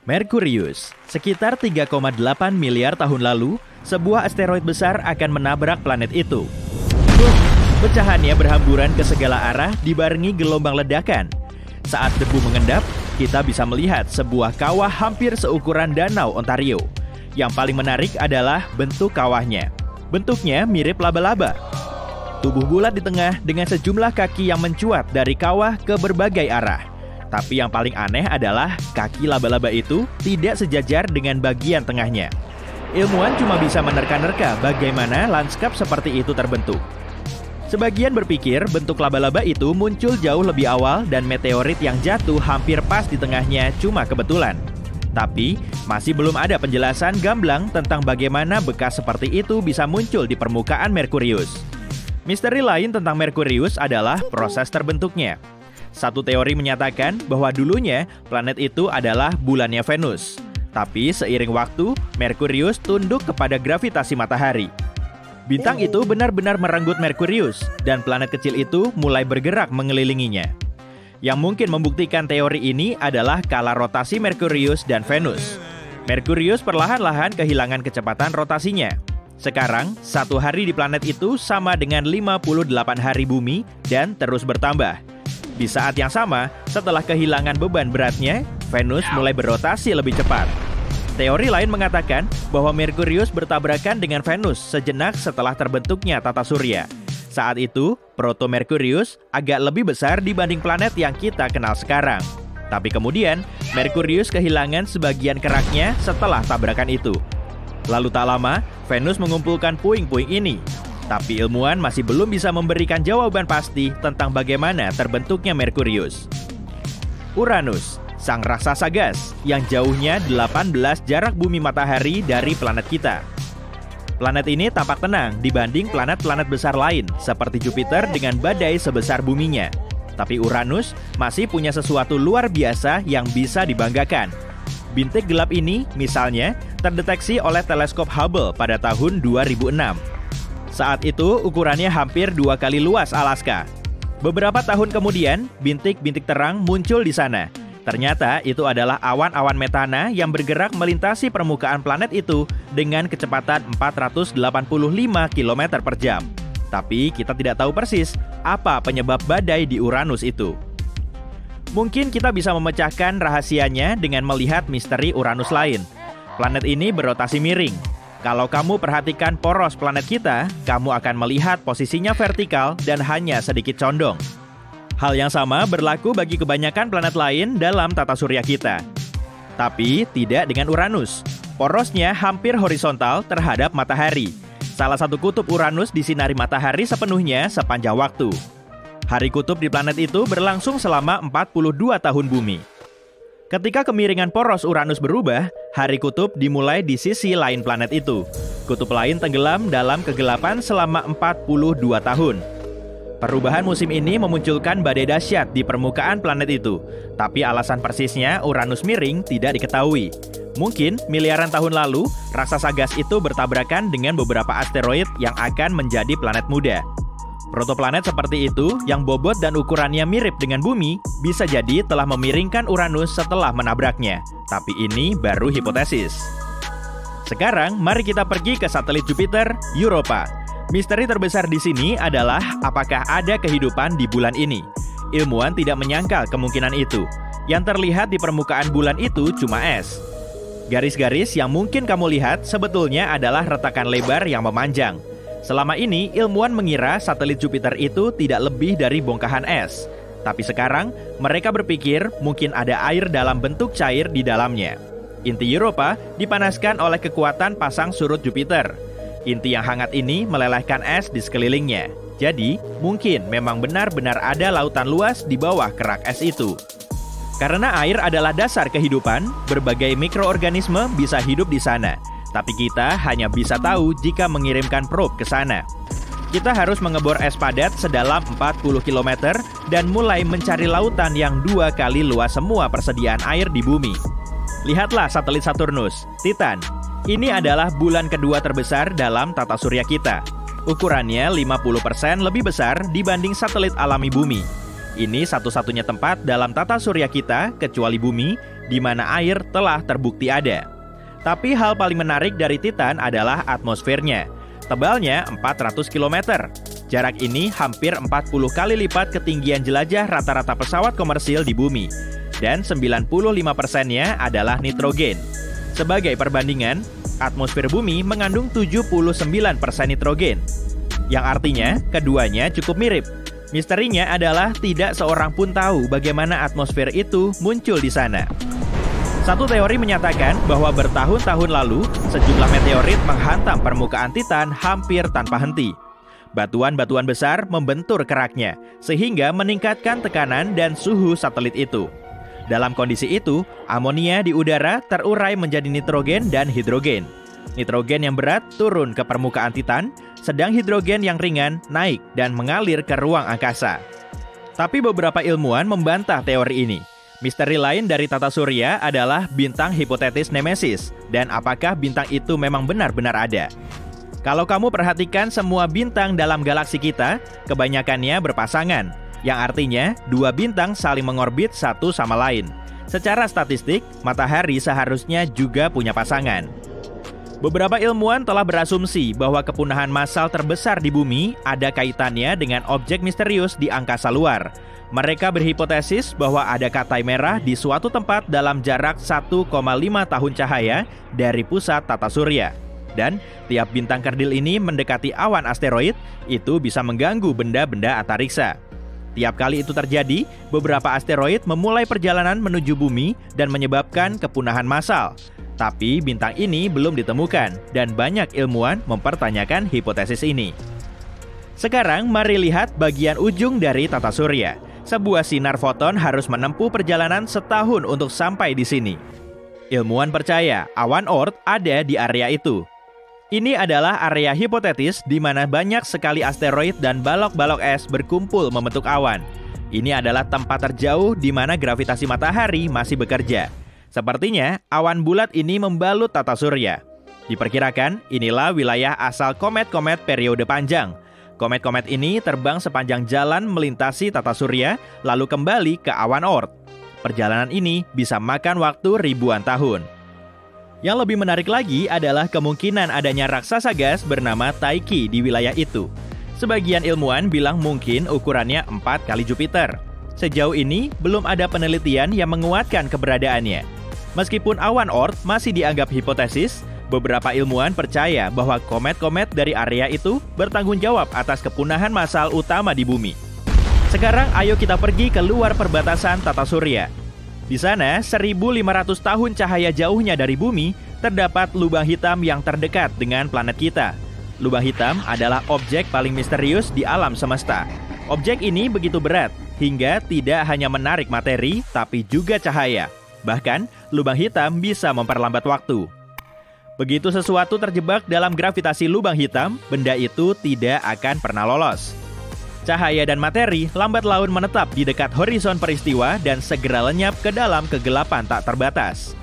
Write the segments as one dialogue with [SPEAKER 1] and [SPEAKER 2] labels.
[SPEAKER 1] Merkurius, sekitar 3,8 miliar tahun lalu, sebuah asteroid besar akan menabrak planet itu. Pecahannya berhamburan ke segala arah dibarengi gelombang ledakan. Saat debu mengendap, kita bisa melihat sebuah kawah hampir seukuran Danau Ontario. Yang paling menarik adalah bentuk kawahnya. Bentuknya mirip laba-laba. Tubuh bulat di tengah dengan sejumlah kaki yang mencuat dari kawah ke berbagai arah. Tapi yang paling aneh adalah kaki laba-laba itu tidak sejajar dengan bagian tengahnya. Ilmuwan cuma bisa menerka-nerka bagaimana lanskap seperti itu terbentuk. Sebagian berpikir bentuk laba-laba itu muncul jauh lebih awal dan meteorit yang jatuh hampir pas di tengahnya cuma kebetulan. Tapi masih belum ada penjelasan gamblang tentang bagaimana bekas seperti itu bisa muncul di permukaan Merkurius. Misteri lain tentang Merkurius adalah proses terbentuknya. Satu teori menyatakan bahwa dulunya planet itu adalah bulannya Venus. Tapi seiring waktu, Merkurius tunduk kepada gravitasi matahari. Bintang itu benar-benar merenggut Merkurius, dan planet kecil itu mulai bergerak mengelilinginya. Yang mungkin membuktikan teori ini adalah kala rotasi Merkurius dan Venus. Merkurius perlahan-lahan kehilangan kecepatan rotasinya. Sekarang, satu hari di planet itu sama dengan 58 hari bumi dan terus bertambah. Di saat yang sama, setelah kehilangan beban beratnya, Venus mulai berotasi lebih cepat. Teori lain mengatakan bahwa Merkurius bertabrakan dengan Venus sejenak setelah terbentuknya tata surya. Saat itu, proto-Merkurius agak lebih besar dibanding planet yang kita kenal sekarang. Tapi kemudian, Merkurius kehilangan sebagian keraknya setelah tabrakan itu. Lalu tak lama, Venus mengumpulkan puing-puing ini. Tapi ilmuwan masih belum bisa memberikan jawaban pasti tentang bagaimana terbentuknya Merkurius. Uranus, sang raksasa gas yang jauhnya 18 jarak bumi matahari dari planet kita. Planet ini tampak tenang dibanding planet-planet besar lain seperti Jupiter dengan badai sebesar buminya. Tapi Uranus masih punya sesuatu luar biasa yang bisa dibanggakan. Bintik gelap ini, misalnya, terdeteksi oleh teleskop Hubble pada tahun 2006. Saat itu, ukurannya hampir 2 kali luas Alaska. Beberapa tahun kemudian, bintik-bintik terang muncul di sana. Ternyata itu adalah awan-awan metana yang bergerak melintasi permukaan planet itu dengan kecepatan 485 km per jam. Tapi kita tidak tahu persis apa penyebab badai di Uranus itu. Mungkin kita bisa memecahkan rahasianya dengan melihat misteri Uranus lain. Planet ini berotasi miring. Kalau kamu perhatikan poros planet kita, kamu akan melihat posisinya vertikal dan hanya sedikit condong. Hal yang sama berlaku bagi kebanyakan planet lain dalam tata surya kita. Tapi tidak dengan Uranus. Porosnya hampir horizontal terhadap matahari. Salah satu kutub Uranus disinari matahari sepenuhnya sepanjang waktu. Hari kutub di planet itu berlangsung selama 42 tahun bumi. Ketika kemiringan poros Uranus berubah, hari kutub dimulai di sisi lain planet itu. Kutub lain tenggelam dalam kegelapan selama 42 tahun. Perubahan musim ini memunculkan badai dahsyat di permukaan planet itu. Tapi alasan persisnya Uranus miring tidak diketahui. Mungkin miliaran tahun lalu, raksasa gas itu bertabrakan dengan beberapa asteroid yang akan menjadi planet muda. Protoplanet seperti itu, yang bobot dan ukurannya mirip dengan bumi, bisa jadi telah memiringkan Uranus setelah menabraknya. Tapi ini baru hipotesis. Sekarang, mari kita pergi ke satelit Jupiter, Europa. Misteri terbesar di sini adalah apakah ada kehidupan di bulan ini. Ilmuwan tidak menyangkal kemungkinan itu. Yang terlihat di permukaan bulan itu cuma es. Garis-garis yang mungkin kamu lihat sebetulnya adalah retakan lebar yang memanjang. Selama ini, ilmuwan mengira satelit Jupiter itu tidak lebih dari bongkahan es. Tapi sekarang, mereka berpikir mungkin ada air dalam bentuk cair di dalamnya. Inti Europa dipanaskan oleh kekuatan pasang surut Jupiter. Inti yang hangat ini melelehkan es di sekelilingnya. Jadi, mungkin memang benar-benar ada lautan luas di bawah kerak es itu. Karena air adalah dasar kehidupan, berbagai mikroorganisme bisa hidup di sana. Tapi kita hanya bisa tahu jika mengirimkan probe ke sana. Kita harus mengebor es padat sedalam 40 km dan mulai mencari lautan yang 2 kali luas semua persediaan air di bumi. Lihatlah satelit Saturnus, Titan. Ini adalah bulan kedua terbesar dalam tata surya kita. Ukurannya 50% lebih besar dibanding satelit alami bumi. Ini satu-satunya tempat dalam tata surya kita, kecuali bumi, di mana air telah terbukti ada. Tapi hal paling menarik dari Titan adalah atmosfernya. Tebalnya 400 km. Jarak ini hampir 40 kali lipat ketinggian jelajah rata-rata pesawat komersil di bumi. Dan 95%-nya adalah nitrogen. Sebagai perbandingan, atmosfer bumi mengandung 79% nitrogen. Yang artinya, keduanya cukup mirip. Misterinya adalah tidak seorang pun tahu bagaimana atmosfer itu muncul di sana. Satu teori menyatakan bahwa bertahun-tahun lalu, sejumlah meteorit menghantam permukaan Titan hampir tanpa henti. Batuan-batuan besar membentur keraknya, sehingga meningkatkan tekanan dan suhu satelit itu. Dalam kondisi itu, amonia di udara terurai menjadi nitrogen dan hidrogen. Nitrogen yang berat turun ke permukaan Titan, sedang hidrogen yang ringan naik dan mengalir ke ruang angkasa. Tapi beberapa ilmuwan membantah teori ini. Misteri lain dari tata surya adalah bintang hipotetis Nemesis, dan apakah bintang itu memang benar-benar ada. Kalau kamu perhatikan semua bintang dalam galaksi kita, kebanyakannya berpasangan, yang artinya dua bintang saling mengorbit satu sama lain. Secara statistik, matahari seharusnya juga punya pasangan. Beberapa ilmuwan telah berasumsi bahwa kepunahan massal terbesar di bumi ada kaitannya dengan objek misterius di angkasa luar. Mereka berhipotesis bahwa ada katai merah di suatu tempat dalam jarak 1,5 tahun cahaya dari pusat tata surya. Dan tiap bintang kerdil ini mendekati awan asteroid, itu bisa mengganggu benda-benda antariksa. Tiap kali itu terjadi, beberapa asteroid memulai perjalanan menuju bumi dan menyebabkan kepunahan massal. Tapi bintang ini belum ditemukan, dan banyak ilmuwan mempertanyakan hipotesis ini. Sekarang mari lihat bagian ujung dari tata surya. Sebuah sinar foton harus menempuh perjalanan setahun untuk sampai di sini. Ilmuwan percaya awan Oort ada di area itu. Ini adalah area hipotetis di mana banyak sekali asteroid dan balok-balok es berkumpul membentuk awan. Ini adalah tempat terjauh di mana gravitasi matahari masih bekerja. Sepertinya awan bulat ini membalut tata surya. Diperkirakan inilah wilayah asal komet-komet periode panjang. Komet-komet ini terbang sepanjang jalan melintasi tata surya, lalu kembali ke awan Oort. Perjalanan ini bisa makan waktu ribuan tahun. Yang lebih menarik lagi adalah kemungkinan adanya raksasa gas bernama Taiki di wilayah itu. Sebagian ilmuwan bilang mungkin ukurannya 4 kali Jupiter. Sejauh ini, belum ada penelitian yang menguatkan keberadaannya. Meskipun awan Oort masih dianggap hipotesis, beberapa ilmuwan percaya bahwa komet-komet dari area itu bertanggung jawab atas kepunahan massal utama di bumi. Sekarang ayo kita pergi ke luar perbatasan tata surya. Di sana, 1.500 tahun cahaya jauhnya dari bumi, terdapat lubang hitam yang terdekat dengan planet kita. Lubang hitam adalah objek paling misterius di alam semesta. Objek ini begitu berat, hingga tidak hanya menarik materi, tapi juga cahaya. Bahkan, lubang hitam bisa memperlambat waktu. Begitu sesuatu terjebak dalam gravitasi lubang hitam, benda itu tidak akan pernah lolos. Cahaya dan materi lambat laun menetap di dekat horizon peristiwa dan segera lenyap ke dalam kegelapan tak terbatas.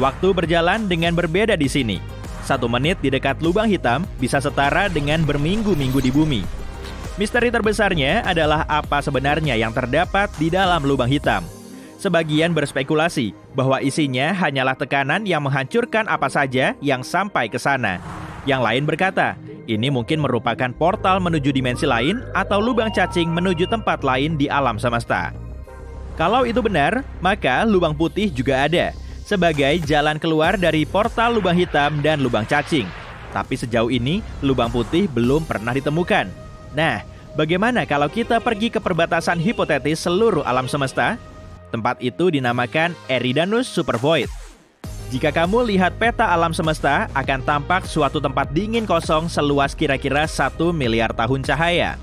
[SPEAKER 1] Waktu berjalan dengan berbeda di sini. 1 menit di dekat lubang hitam bisa setara dengan berminggu-minggu di bumi. Misteri terbesarnya adalah apa sebenarnya yang terdapat di dalam lubang hitam. Sebagian berspekulasi bahwa isinya hanyalah tekanan yang menghancurkan apa saja yang sampai ke sana. Yang lain berkata, ini mungkin merupakan portal menuju dimensi lain atau lubang cacing menuju tempat lain di alam semesta. Kalau itu benar, maka lubang putih juga ada, sebagai jalan keluar dari portal lubang hitam dan lubang cacing. Tapi sejauh ini, lubang putih belum pernah ditemukan. Nah, bagaimana kalau kita pergi ke perbatasan hipotetis seluruh alam semesta? Tempat itu dinamakan Eridanus Supervoid. Jika kamu lihat peta alam semesta, akan tampak suatu tempat dingin kosong seluas kira-kira 1 miliar tahun cahaya.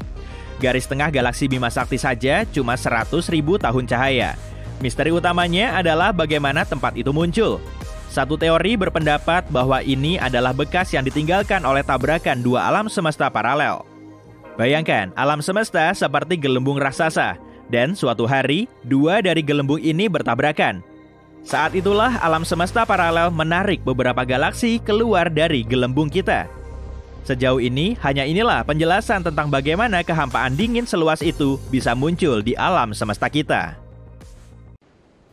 [SPEAKER 1] Garis tengah galaksi Bima Sakti saja cuma 100.000 tahun cahaya. Misteri utamanya adalah bagaimana tempat itu muncul. Satu teori berpendapat bahwa ini adalah bekas yang ditinggalkan oleh tabrakan dua alam semesta paralel. Bayangkan, alam semesta seperti gelembung raksasa. Dan suatu hari, dua dari gelembung ini bertabrakan. Saat itulah alam semesta paralel menarik beberapa galaksi keluar dari gelembung kita. Sejauh ini, hanya inilah penjelasan tentang bagaimana kehampaan dingin seluas itu bisa muncul di alam semesta kita.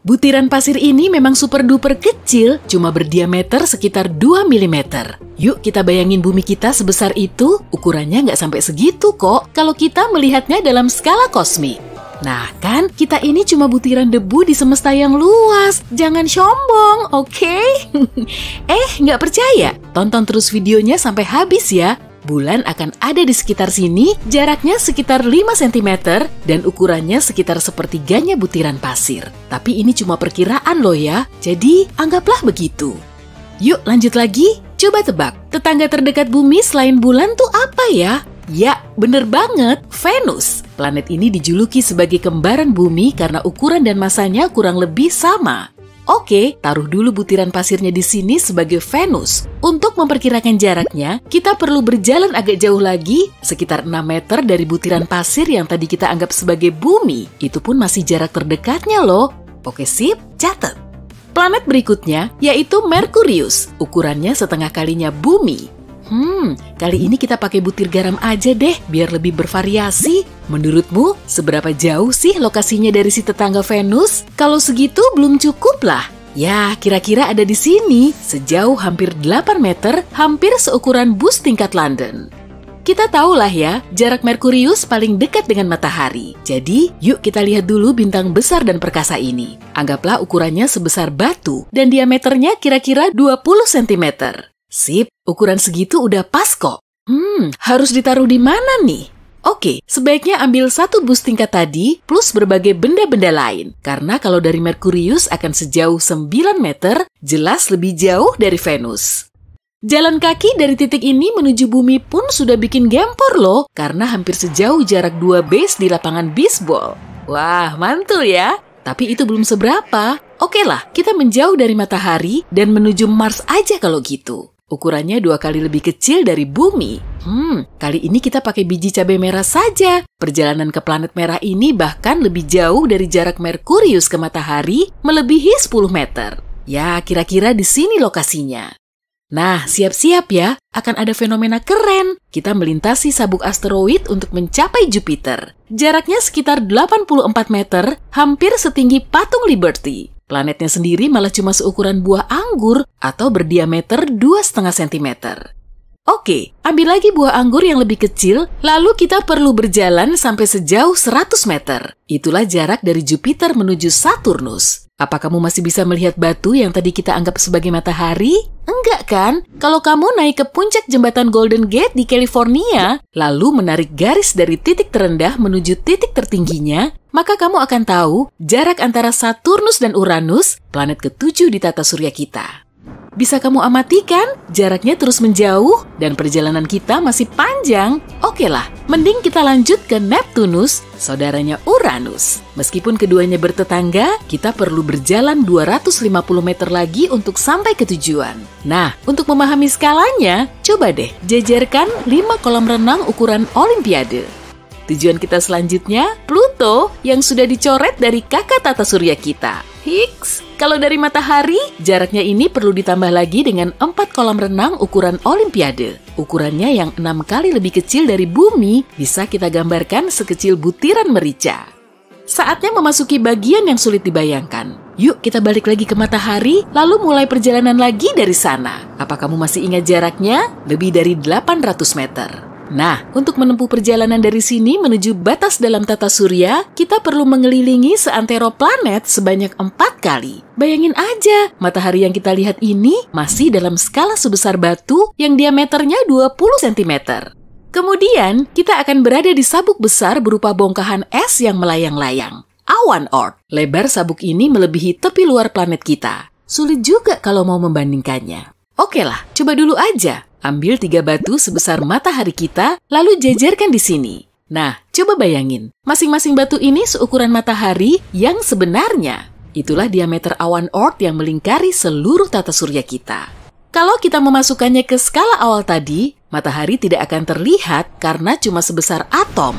[SPEAKER 2] Butiran pasir ini memang super duper kecil, cuma berdiameter sekitar 2 mm. Yuk kita bayangin bumi kita sebesar itu, ukurannya nggak sampai segitu kok kalau kita melihatnya dalam skala kosmik. Nah kan, kita ini cuma butiran debu di semesta yang luas. Jangan sombong, oke? Nggak percaya? Tonton terus videonya sampai habis ya. Bulan akan ada di sekitar sini, jaraknya sekitar 5 cm dan ukurannya sekitar sepertiganya butiran pasir. Tapi ini cuma perkiraan loh ya, jadi anggaplah begitu. Yuk lanjut lagi, coba tebak, tetangga terdekat bumi selain bulan tuh apa ya? Ya, bener banget, Venus. Planet ini dijuluki sebagai kembaran bumi karena ukuran dan masanya kurang lebih sama. Oke, taruh dulu butiran pasirnya di sini sebagai Venus. Untuk memperkirakan jaraknya, kita perlu berjalan agak jauh lagi, sekitar 6 meter dari butiran pasir yang tadi kita anggap sebagai bumi. Itu pun masih jarak terdekatnya loh. Oke sip, catat. Planet berikutnya yaitu Merkurius. Ukurannya setengah kalinya bumi. Kali ini kita pakai butir garam aja deh, biar lebih bervariasi. Menurutmu, seberapa jauh sih lokasinya dari si tetangga Venus? Kalau segitu belum cukup lah. Ya, kira-kira ada di sini, sejauh hampir 8 meter, hampir seukuran bus tingkat London. Kita tahulah ya, jarak Merkurius paling dekat dengan matahari. Jadi, yuk kita lihat dulu bintang besar dan perkasa ini. Anggaplah ukurannya sebesar batu, dan diameternya kira-kira 20 cm. Sip, ukuran segitu udah pas kok. Harus ditaruh di mana nih? Oke, sebaiknya ambil satu bus tingkat tadi plus berbagai benda-benda lain. Karena kalau dari Merkurius akan sejauh 9 meter, jelas lebih jauh dari Venus. Jalan kaki dari titik ini menuju bumi pun sudah bikin gempor loh, karena hampir sejauh jarak 2 base di lapangan bisbol. Wah, mantul ya. Tapi itu belum seberapa. Oke lah, kita menjauh dari matahari dan menuju Mars aja kalau gitu. Ukurannya 2 kali lebih kecil dari bumi. Kali ini kita pakai biji cabai merah saja. Perjalanan ke planet merah ini bahkan lebih jauh dari jarak Merkurius ke matahari, melebihi 10 meter. Ya, kira-kira di sini lokasinya. Nah, siap-siap ya, akan ada fenomena keren. Kita melintasi sabuk asteroid untuk mencapai Jupiter. Jaraknya sekitar 84 meter, hampir setinggi patung Liberty. Planetnya sendiri malah cuma seukuran buah anggur atau berdiameter 2,5 cm. Oke, ambil lagi buah anggur yang lebih kecil, lalu kita perlu berjalan sampai sejauh 100 meter. Itulah jarak dari Jupiter menuju Saturnus. Apa kamu masih bisa melihat batu yang tadi kita anggap sebagai matahari? Enggak kan? Kalau kamu naik ke puncak jembatan Golden Gate di California, lalu menarik garis dari titik terendah menuju titik tertingginya, maka kamu akan tahu jarak antara Saturnus dan Uranus, planet ke-7 di tata surya kita. Bisa kamu amati kan? Jaraknya terus menjauh dan perjalanan kita masih panjang. Oke lah, mending kita lanjut ke Neptunus, saudaranya Uranus. Meskipun keduanya bertetangga, kita perlu berjalan 250 meter lagi untuk sampai ke tujuan. Nah, untuk memahami skalanya, coba deh jajarkan 5 kolam renang ukuran Olimpiade. Tujuan kita selanjutnya, Pluto yang sudah dicoret dari kakak tata surya kita. Hiks, kalau dari matahari, jaraknya ini perlu ditambah lagi dengan 4 kolam renang ukuran Olimpiade. Ukurannya yang 6 kali lebih kecil dari bumi, bisa kita gambarkan sekecil butiran merica. Saatnya memasuki bagian yang sulit dibayangkan. Yuk kita balik lagi ke matahari, lalu mulai perjalanan lagi dari sana. Apa kamu masih ingat jaraknya? Lebih dari 800 meter. Nah, untuk menempuh perjalanan dari sini menuju batas dalam tata surya, kita perlu mengelilingi seantero planet sebanyak 4 kali. Bayangin aja, matahari yang kita lihat ini masih dalam skala sebesar batu yang diameternya 20 cm. Kemudian, kita akan berada di sabuk besar berupa bongkahan es yang melayang-layang. Awan Oort. Lebar sabuk ini melebihi tepi luar planet kita. Sulit juga kalau mau membandingkannya. Oke lah, coba dulu aja. Ambil 3 batu sebesar matahari kita, lalu jajarkan di sini. Nah, coba bayangin. Masing-masing batu ini seukuran matahari yang sebenarnya. Itulah diameter awan Oort yang melingkari seluruh tata surya kita. Kalau kita memasukkannya ke skala awal tadi, matahari tidak akan terlihat karena cuma sebesar atom.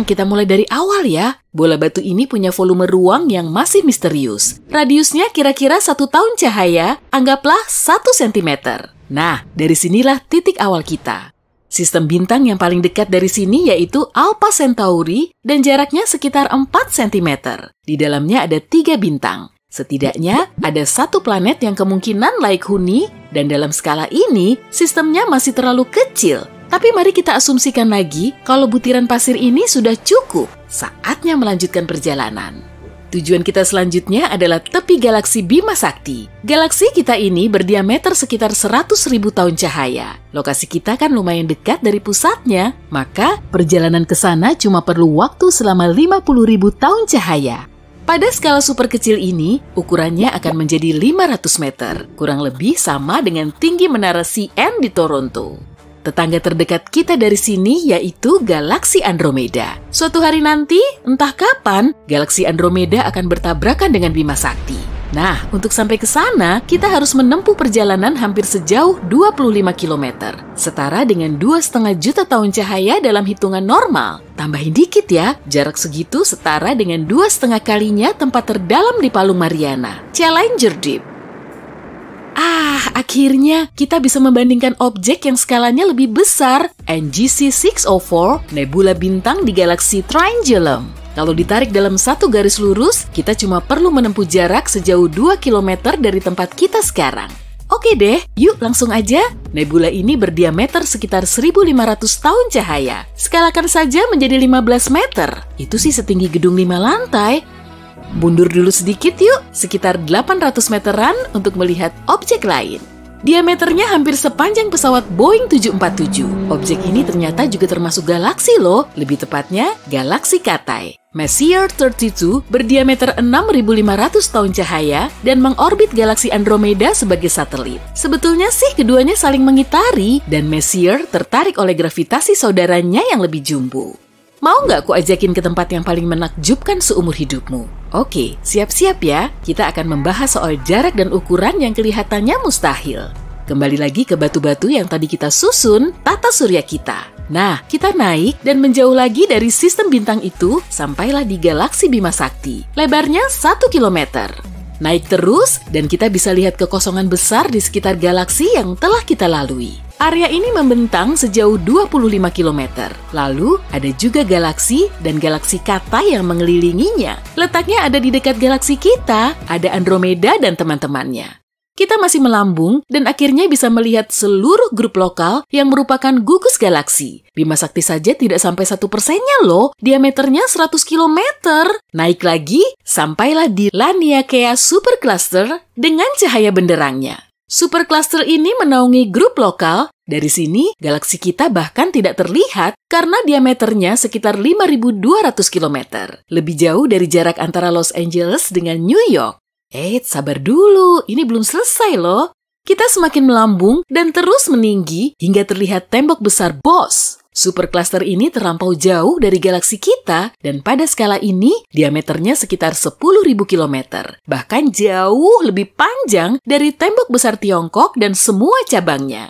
[SPEAKER 2] Kita mulai dari awal ya. Bola batu ini punya volume ruang yang masih misterius. Radiusnya kira-kira 1 tahun cahaya, anggaplah 1 cm. Nah, dari sinilah titik awal kita. Sistem bintang yang paling dekat dari sini yaitu Alpha Centauri dan jaraknya sekitar 4 cm. Di dalamnya ada 3 bintang. Setidaknya ada 1 planet yang kemungkinan laik huni dan dalam skala ini sistemnya masih terlalu kecil. Tapi mari kita asumsikan lagi kalau butiran pasir ini sudah cukup. Saatnya melanjutkan perjalanan. Tujuan kita selanjutnya adalah tepi galaksi Bima Sakti. Galaksi kita ini berdiameter sekitar 100.000 tahun cahaya. Lokasi kita kan lumayan dekat dari pusatnya, maka perjalanan ke sana cuma perlu waktu selama 50.000 tahun cahaya. Pada skala super kecil ini, ukurannya akan menjadi 500 meter, kurang lebih sama dengan tinggi menara CN di Toronto. Tetangga terdekat kita dari sini yaitu galaksi Andromeda. Suatu hari nanti, entah kapan, galaksi Andromeda akan bertabrakan dengan Bima Sakti. Nah, untuk sampai ke sana, kita harus menempuh perjalanan hampir sejauh 25 km, setara dengan 2,5 juta tahun cahaya dalam hitungan normal. Tambahin dikit ya, jarak segitu setara dengan 2,5 kalinya tempat terdalam di Palung Mariana, Challenger Deep. Akhirnya kita bisa membandingkan objek yang skalanya lebih besar, NGC 604, nebula bintang di galaksi Triangulum. Kalau ditarik dalam satu garis lurus, kita cuma perlu menempuh jarak sejauh 2 km dari tempat kita sekarang. Oke deh, yuk langsung aja. Nebula ini berdiameter sekitar 1.500 tahun cahaya. Skalakan saja menjadi 15 meter. Itu sih setinggi gedung 5 lantai. Mundur dulu sedikit yuk, sekitar 800 meteran untuk melihat objek lain. Diameternya hampir sepanjang pesawat Boeing 747. Objek ini ternyata juga termasuk galaksi loh, lebih tepatnya galaksi Katai. Messier 32 berdiameter 6.500 tahun cahaya dan mengorbit galaksi Andromeda sebagai satelit. Sebetulnya sih keduanya saling mengitari dan Messier tertarik oleh gravitasi saudaranya yang lebih jumbo. Mau nggak ku ajakin ke tempat yang paling menakjubkan seumur hidupmu? Oke, siap-siap ya. Kita akan membahas soal jarak dan ukuran yang kelihatannya mustahil. Kembali lagi ke batu-batu yang tadi kita susun, tata surya kita. Nah, kita naik dan menjauh lagi dari sistem bintang itu, sampailah di galaksi Bima Sakti. Lebarnya 1 km. Naik terus, dan kita bisa lihat kekosongan besar di sekitar galaksi yang telah kita lalui. Area ini membentang sejauh 25 km. Lalu, ada juga galaksi dan galaksi Katai yang mengelilinginya. Letaknya ada di dekat galaksi kita, ada Andromeda dan teman-temannya. Kita masih melambung dan akhirnya bisa melihat seluruh grup lokal yang merupakan gugus galaksi. Bima Sakti saja tidak sampai 1%-nya loh, diameternya 100 km. Naik lagi, sampailah di Laniakea Supercluster dengan cahaya benderangnya. Supercluster ini menaungi grup lokal. Dari sini, galaksi kita bahkan tidak terlihat karena diameternya sekitar 5.200 km. Lebih jauh dari jarak antara Los Angeles dengan New York. Sabar dulu, ini belum selesai loh. Kita semakin melambung dan terus meninggi hingga terlihat tembok besar Bose. Supercluster ini terlampau jauh dari galaksi kita dan pada skala ini diameternya sekitar 10.000 km. Bahkan jauh lebih panjang dari tembok besar Tiongkok dan semua cabangnya.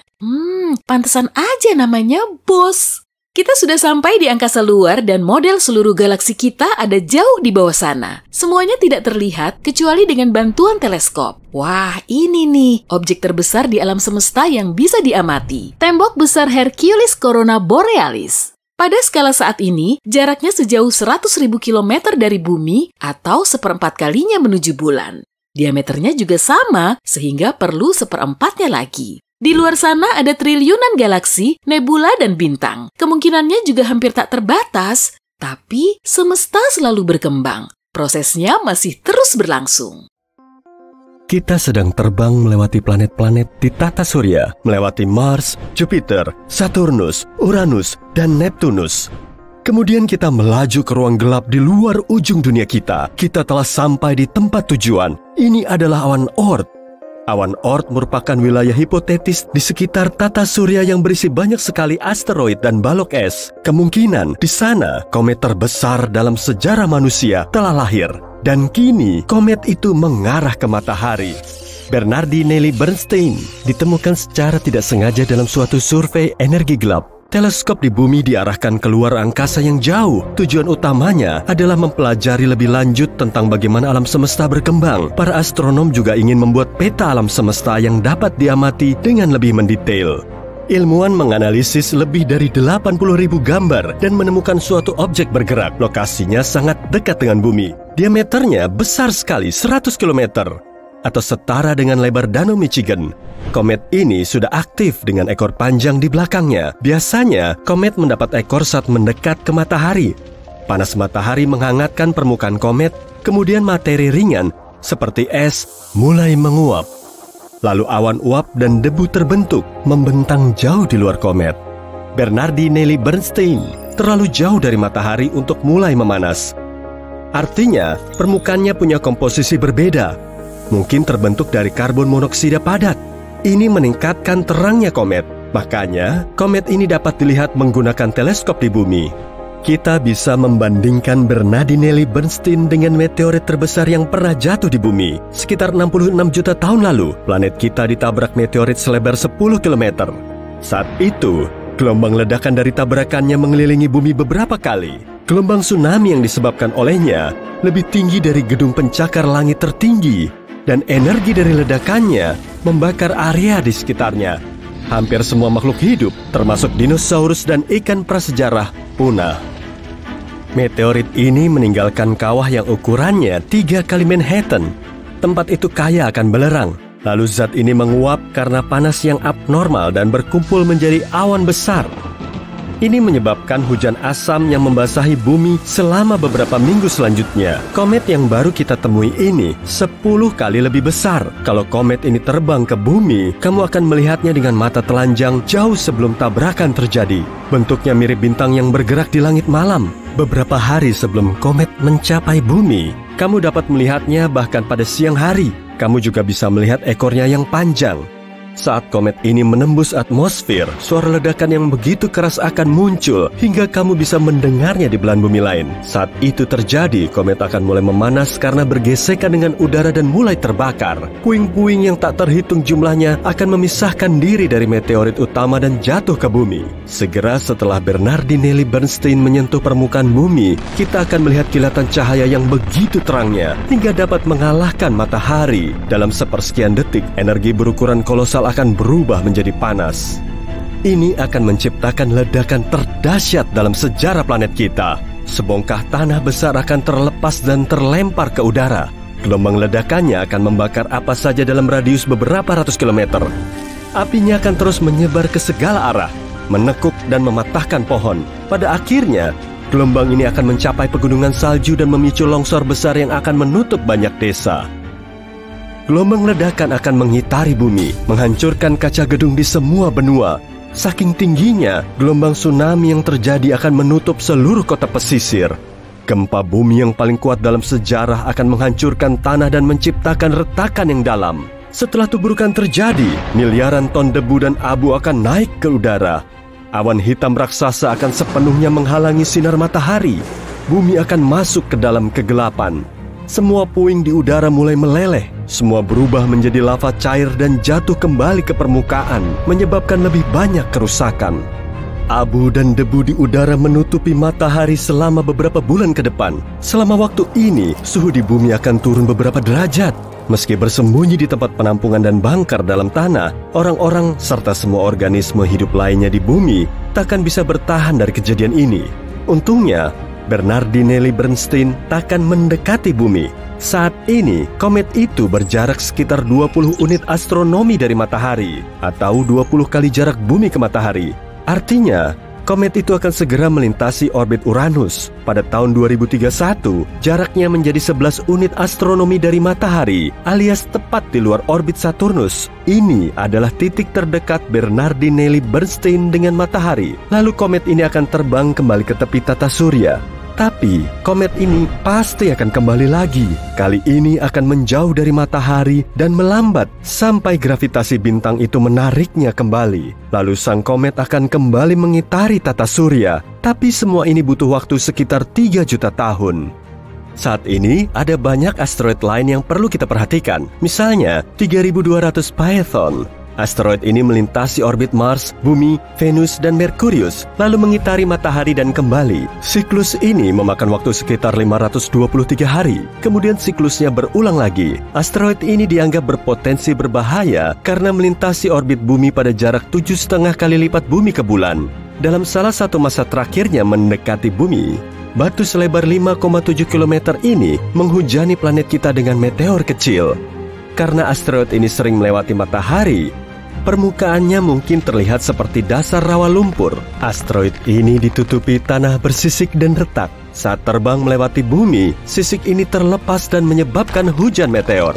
[SPEAKER 2] Pantesan aja namanya Bose. Kita sudah sampai di angkasa luar dan model seluruh galaksi kita ada jauh di bawah sana. Semuanya tidak terlihat kecuali dengan bantuan teleskop. Wah, ini nih objek terbesar di alam semesta yang bisa diamati. Tembok besar Hercules Corona Borealis. Pada skala saat ini, jaraknya sejauh 100.000 km dari bumi atau 1/4 kalinya menuju bulan. Diameternya juga sama, sehingga perlu 1/4-nya lagi. Di luar sana ada triliunan galaksi, nebula, dan bintang. Kemungkinannya juga hampir tak terbatas, tapi semesta selalu berkembang. Prosesnya masih terus berlangsung.
[SPEAKER 3] Kita sedang terbang melewati planet-planet di tata surya, melewati Mars, Jupiter, Saturnus, Uranus, dan Neptunus. Kemudian kita melaju ke ruang gelap di luar ujung dunia kita. Kita telah sampai di tempat tujuan. Ini adalah awan Oort. Awan Oort merupakan wilayah hipotetis di sekitar tata surya yang berisi banyak sekali asteroid dan balok es. Kemungkinan di sana komet terbesar dalam sejarah manusia telah lahir. Dan kini komet itu mengarah ke matahari. Bernardi Nelly Bernstein ditemukan secara tidak sengaja dalam suatu survei energi gelap. Teleskop di bumi diarahkan keluar angkasa yang jauh. Tujuan utamanya adalah mempelajari lebih lanjut tentang bagaimana alam semesta berkembang. Para astronom juga ingin membuat peta alam semesta yang dapat diamati dengan lebih mendetail. Ilmuwan menganalisis lebih dari 80.000 gambar dan menemukan suatu objek bergerak. Lokasinya sangat dekat dengan bumi. Diameternya besar sekali, 100 km, atau setara dengan lebar Danau Michigan. Komet ini sudah aktif dengan ekor panjang di belakangnya. Biasanya, komet mendapat ekor saat mendekat ke matahari. Panas matahari menghangatkan permukaan komet, kemudian materi ringan seperti es mulai menguap. Lalu awan uap dan debu terbentuk, membentang jauh di luar komet. Bernardinelli Bernstein terlalu jauh dari matahari untuk mulai memanas. Artinya, permukaannya punya komposisi berbeda. Mungkin terbentuk dari karbon monoksida padat. Ini meningkatkan terangnya komet. Makanya, komet ini dapat dilihat menggunakan teleskop di bumi. Kita bisa membandingkan Bernardinelli Bernstein dengan meteorit terbesar yang pernah jatuh di bumi. Sekitar 66 juta tahun lalu, planet kita ditabrak meteorit selebar 10 km. Saat itu, gelombang ledakan dari tabrakannya mengelilingi bumi beberapa kali. Gelombang tsunami yang disebabkan olehnya lebih tinggi dari gedung pencakar langit tertinggi, dan energi dari ledakannya membakar area di sekitarnya. Hampir semua makhluk hidup, termasuk dinosaurus dan ikan prasejarah, punah. Meteorit ini meninggalkan kawah yang ukurannya 3 kali Manhattan. Tempat itu kaya akan belerang. Lalu zat ini menguap karena panas yang abnormal dan berkumpul menjadi awan besar. Ini menyebabkan hujan asam yang membasahi bumi selama beberapa minggu selanjutnya. Komet yang baru kita temui ini 10 kali lebih besar. Kalau komet ini terbang ke bumi, kamu akan melihatnya dengan mata telanjang jauh sebelum tabrakan terjadi. Bentuknya mirip bintang yang bergerak di langit malam. Beberapa hari sebelum komet mencapai bumi, kamu dapat melihatnya bahkan pada siang hari. Kamu juga bisa melihat ekornya yang panjang. Saat komet ini menembus atmosfer, suara ledakan yang begitu keras akan muncul hingga kamu bisa mendengarnya di belahan bumi lain. Saat itu terjadi, komet akan mulai memanas karena bergesekan dengan udara dan mulai terbakar. Puing-puing yang tak terhitung jumlahnya akan memisahkan diri dari meteorit utama dan jatuh ke bumi. Segera setelah Bernardinelli Bernstein menyentuh permukaan bumi, kita akan melihat kilatan cahaya yang begitu terangnya hingga dapat mengalahkan matahari. Dalam sepersekian detik, energi berukuran kolosal akan berubah menjadi panas. Ini akan menciptakan ledakan terdahsyat dalam sejarah planet kita. Sebongkah tanah besar akan terlepas dan terlempar ke udara. Gelombang ledakannya akan membakar apa saja dalam radius beberapa ratus kilometer. Apinya akan terus menyebar ke segala arah, menekuk dan mematahkan pohon. Pada akhirnya, gelombang ini akan mencapai pegunungan salju dan memicu longsor besar yang akan menutup banyak desa. Gelombang ledakan akan mengitari bumi, menghancurkan kaca gedung di semua benua. Saking tingginya, gelombang tsunami yang terjadi akan menutup seluruh kota pesisir. Gempa bumi yang paling kuat dalam sejarah akan menghancurkan tanah dan menciptakan retakan yang dalam. Setelah tuburukan terjadi, miliaran ton debu dan abu akan naik ke udara. Awan hitam raksasa akan sepenuhnya menghalangi sinar matahari. Bumi akan masuk ke dalam kegelapan. Semua puing di udara mulai meleleh. Semua berubah menjadi lava cair dan jatuh kembali ke permukaan, menyebabkan lebih banyak kerusakan. Abu dan debu di udara menutupi matahari selama beberapa bulan ke depan. Selama waktu ini, suhu di bumi akan turun beberapa derajat. Meski bersembunyi di tempat penampungan dan bangkar dalam tanah, orang-orang serta semua organisme hidup lainnya di bumi takkan bisa bertahan dari kejadian ini. Untungnya, Bernardinelli Bernstein takkan mendekati bumi. Saat ini, komet itu berjarak sekitar 20 unit astronomi dari matahari, atau 20 kali jarak bumi ke matahari. Artinya, komet itu akan segera melintasi orbit Uranus. Pada tahun 2031, jaraknya menjadi 11 unit astronomi dari matahari, alias tepat di luar orbit Saturnus. Ini adalah titik terdekat Bernardinelli Bernstein dengan matahari. Lalu komet ini akan terbang kembali ke tepi tata surya. Tapi, komet ini pasti akan kembali lagi. Kali ini akan menjauh dari matahari dan melambat sampai gravitasi bintang itu menariknya kembali. Lalu sang komet akan kembali mengitari tata surya. Tapi semua ini butuh waktu sekitar 3 juta tahun. Saat ini, ada banyak asteroid lain yang perlu kita perhatikan. Misalnya, 3200 Phaethon, Asteroid ini melintasi orbit Mars, Bumi, Venus, dan Merkurius, lalu mengitari matahari dan kembali. Siklus ini memakan waktu sekitar 523 hari. Kemudian siklusnya berulang lagi. Asteroid ini dianggap berpotensi berbahaya karena melintasi orbit Bumi pada jarak 7,5 kali lipat Bumi ke bulan. Dalam salah satu masa terakhirnya mendekati Bumi, batu selebar 5,7 km ini menghujani planet kita dengan meteor kecil. Karena asteroid ini sering melewati matahari, permukaannya mungkin terlihat seperti dasar rawa lumpur. Asteroid ini ditutupi tanah bersisik dan retak. Saat terbang melewati Bumi, sisik ini terlepas dan menyebabkan hujan meteor.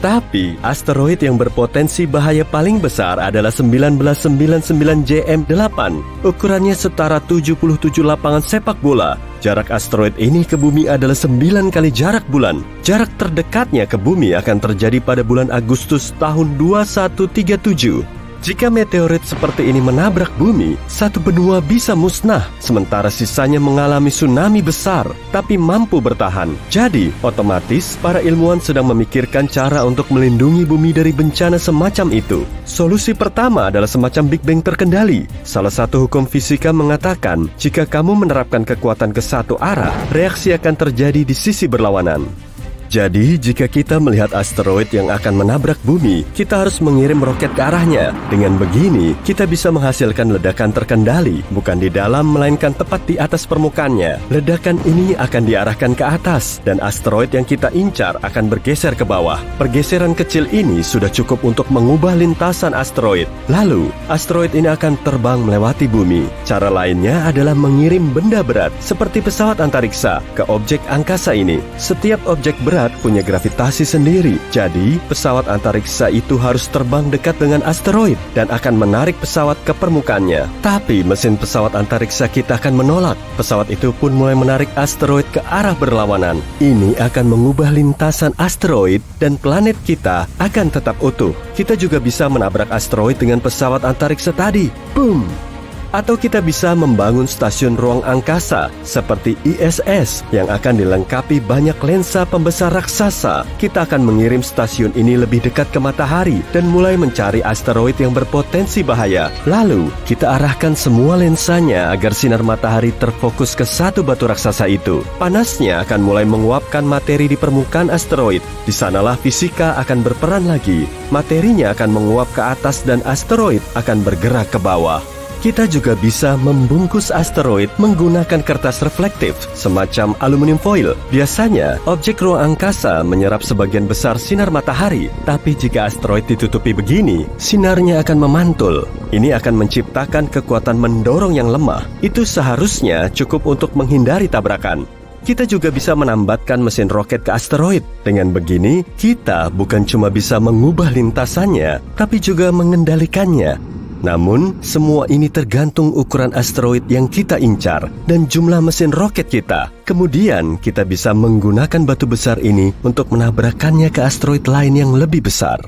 [SPEAKER 3] Tapi, asteroid yang berpotensi bahaya paling besar adalah 1999 JM8. Ukurannya setara 77 lapangan sepak bola. Jarak asteroid ini ke Bumi adalah 9 kali jarak bulan. Jarak terdekatnya ke Bumi akan terjadi pada bulan Agustus tahun 2137. Jika meteorit seperti ini menabrak Bumi, satu benua bisa musnah, sementara sisanya mengalami tsunami besar, tapi mampu bertahan. Jadi, otomatis para ilmuwan sedang memikirkan cara untuk melindungi Bumi dari bencana semacam itu. Solusi pertama adalah semacam Big Bang terkendali. Salah satu hukum fisika mengatakan, jika kamu menerapkan kekuatan ke satu arah, reaksi akan terjadi di sisi berlawanan. Jadi, jika kita melihat asteroid yang akan menabrak Bumi, kita harus mengirim roket ke arahnya. Dengan begini, kita bisa menghasilkan ledakan terkendali, bukan di dalam, melainkan tepat di atas permukaannya. Ledakan ini akan diarahkan ke atas, dan asteroid yang kita incar akan bergeser ke bawah. Pergeseran kecil ini sudah cukup untuk mengubah lintasan asteroid. Lalu, asteroid ini akan terbang melewati Bumi. Cara lainnya adalah mengirim benda berat, seperti pesawat antariksa, ke objek angkasa ini. Setiap objek berat punya gravitasi sendiri. Jadi, pesawat antariksa itu harus terbang dekat dengan asteroid dan akan menarik pesawat ke permukaannya. Tapi, mesin pesawat antariksa kita akan menolak. Pesawat itu pun mulai menarik asteroid ke arah berlawanan. Ini akan mengubah lintasan asteroid dan planet kita akan tetap utuh. Kita juga bisa menabrak asteroid dengan pesawat antariksa tadi. Boom! Atau kita bisa membangun stasiun ruang angkasa seperti ISS yang akan dilengkapi banyak lensa pembesar raksasa. Kita akan mengirim stasiun ini lebih dekat ke matahari dan mulai mencari asteroid yang berpotensi bahaya. Lalu, kita arahkan semua lensanya agar sinar matahari terfokus ke satu batu raksasa itu. Panasnya akan mulai menguapkan materi di permukaan asteroid. Di sanalah fisika akan berperan lagi. Materinya akan menguap ke atas dan asteroid akan bergerak ke bawah. Kita juga bisa membungkus asteroid menggunakan kertas reflektif, semacam aluminium foil. Biasanya, objek ruang angkasa menyerap sebagian besar sinar matahari. Tapi jika asteroid ditutupi begini, sinarnya akan memantul. Ini akan menciptakan kekuatan mendorong yang lemah. Itu seharusnya cukup untuk menghindari tabrakan. Kita juga bisa menambatkan mesin roket ke asteroid. Dengan begini, kita bukan cuma bisa mengubah lintasannya, tapi juga mengendalikannya. Namun, semua ini tergantung ukuran asteroid yang kita incar dan jumlah mesin roket kita. Kemudian, kita bisa menggunakan batu besar ini untuk menabrakkannya ke asteroid lain yang lebih besar.